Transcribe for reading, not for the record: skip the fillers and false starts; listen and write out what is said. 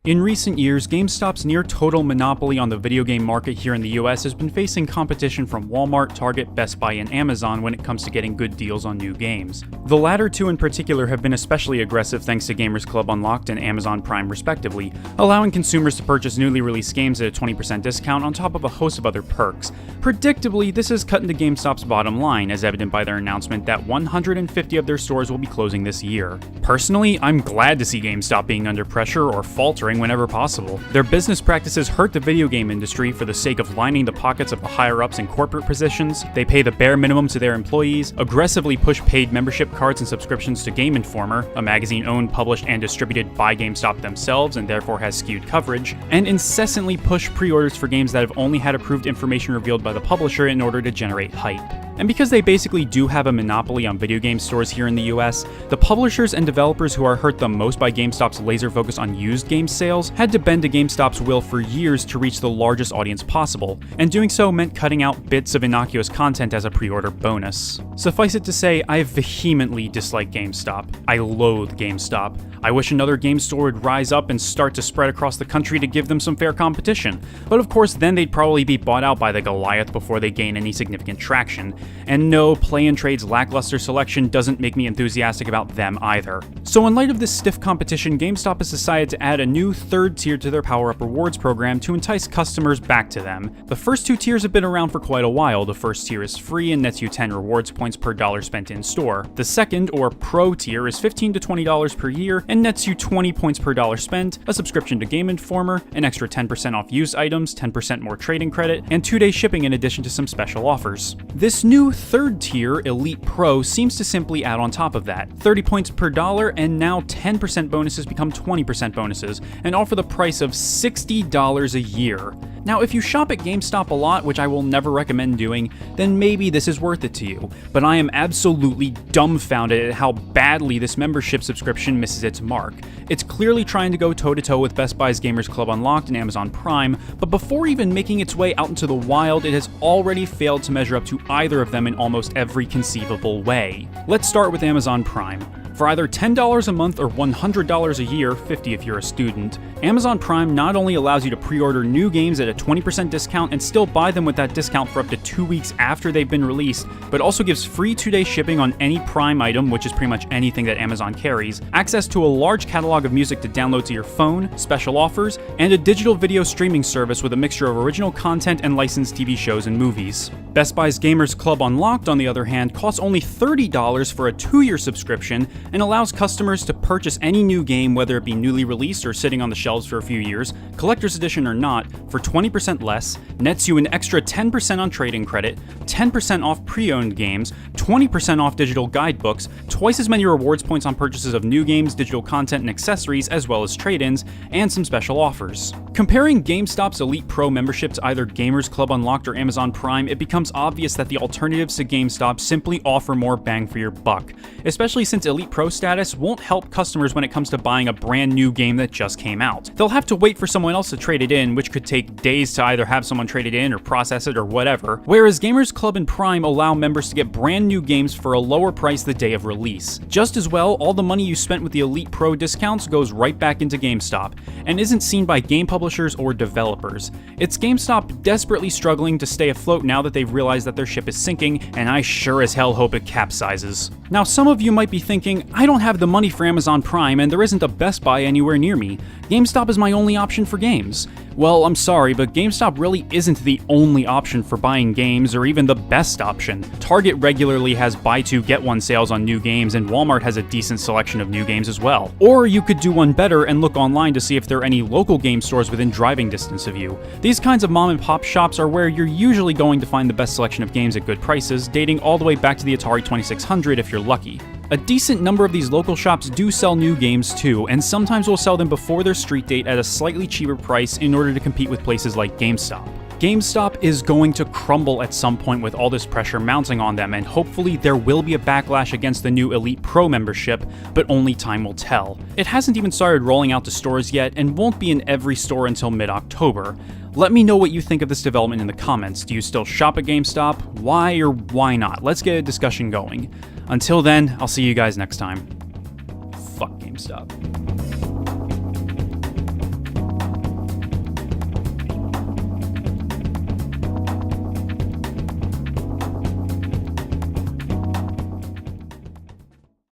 In recent years, GameStop's near-total monopoly on the video game market here in the US has been facing competition from Walmart, Target, Best Buy, and Amazon when it comes to getting good deals on new games. The latter two in particular have been especially aggressive thanks to Gamers Club Unlocked and Amazon Prime respectively, allowing consumers to purchase newly released games at a 20% discount on top of a host of other perks. Predictably, this has cut into GameStop's bottom line, as evident by their announcement that 150 of their stores will be closing this year. Personally, I'm glad to see GameStop being under pressure or faltering whenever possible. Their business practices hurt the video game industry for the sake of lining the pockets of the higher-ups in corporate positions. They pay the bare minimum to their employees, aggressively push paid membership cards and subscriptions to Game Informer, a magazine owned, published, and distributed by GameStop themselves and therefore has skewed coverage, and incessantly push pre-orders for games that have only had approved information revealed by the publisher in order to generate hype. And because they basically do have a monopoly on video game stores here in the US, the publishers and developers who are hurt the most by GameStop's laser focus on used game sales had to bend to GameStop's will for years to reach the largest audience possible, and doing so meant cutting out bits of innocuous content as a pre-order bonus. Suffice it to say, I vehemently dislike GameStop. I loathe GameStop. I wish another game store would rise up and start to spread across the country to give them some fair competition, but of course then they'd probably be bought out by the Goliath before they gain any significant traction. And no, Play and Trade's lackluster selection doesn't make me enthusiastic about them either. So in light of this stiff competition, GameStop has decided to add a new third tier to their PowerUp Rewards program to entice customers back to them. The first two tiers have been around for quite a while. The first tier is free and nets you 10 rewards points per dollar spent in store. The second, or Pro tier, is $15 to $20 per year and nets you 20 points per dollar spent, a subscription to Game Informer, an extra 10% off used items, 10% more trading credit, and 2-day shipping in addition to some special offers. This new third tier, Elite Pro, seems to simply add on top of that. 30 points per dollar, and now 10% bonuses become 20% bonuses, and all for the price of $60 a year. Now, if you shop at GameStop a lot, which I will never recommend doing, then maybe this is worth it to you. But I am absolutely dumbfounded at how badly this membership subscription misses its mark. It's clearly trying to go toe-to-toe with Best Buy's Gamers Club Unlocked and Amazon Prime, but before even making its way out into the wild, it has already failed to measure up to either of them in almost every conceivable way. Let's start with Amazon Prime. For either $10 a month or $100 a year, $50 if you're a student, Amazon Prime not only allows you to pre-order new games at a 20% discount and still buy them with that discount for up to 2 weeks after they've been released, but also gives free 2-day shipping on any Prime item, which is pretty much anything that Amazon carries, access to a large catalog of music to download to your phone, special offers, and a digital video streaming service with a mixture of original content and licensed TV shows and movies. Best Buy's Gamers Club Unlocked, on the other hand, costs only $30 for a 2-year subscription and allows customers to purchase any new game, whether it be newly released or sitting on the shelves for a few years, collector's edition or not, for 20% less, nets you an extra 10% on trading credit, 10% off pre-owned games, 20% off digital guidebooks, twice as many rewards points on purchases of new games, digital content and accessories, as well as trade-ins, and some special offers. Comparing GameStop's Elite Pro membership to either Gamers Club Unlocked or Amazon Prime, it becomes obvious that the alternatives to GameStop simply offer more bang for your buck, especially since Elite Pro status won't help customers when it comes to buying a brand new game that just came out. They'll have to wait for someone else to trade it in, which could take days to either have someone trade it in or process it or whatever, whereas Gamers Club and Prime allow members to get brand new games for a lower price the day of release. Just as well, all the money you spent with the Elite Pro discounts goes right back into GameStop, and isn't seen by game publishers or developers. It's GameStop desperately struggling to stay afloat now that they've realized that their ship is sinking, and I sure as hell hope it capsizes. Now, some of you might be thinking, I don't have the money for Amazon Prime and there isn't a Best Buy anywhere near me. GameStop is my only option for games. Well, I'm sorry, but GameStop really isn't the only option for buying games or even the best option. Target regularly has buy two get one sales on new games, and Walmart has a decent selection of new games as well. Or you could do one better and look online to see if there are any local game stores within driving distance of you. These kinds of mom and pop shops are where you're usually going to find the best selection of games at good prices, dating all the way back to the Atari 2600 if you're lucky. A decent number of these local shops do sell new games too, and sometimes will sell them before their street date at a slightly cheaper price in order to compete with places like GameStop. GameStop is going to crumble at some point with all this pressure mounting on them, and hopefully there will be a backlash against the new Elite Pro membership, but only time will tell. It hasn't even started rolling out to stores yet, and won't be in every store until mid-October. Let me know what you think of this development in the comments. Do you still shop at GameStop? Why or why not? Let's get a discussion going. Until then, I'll see you guys next time. Fuck GameStop.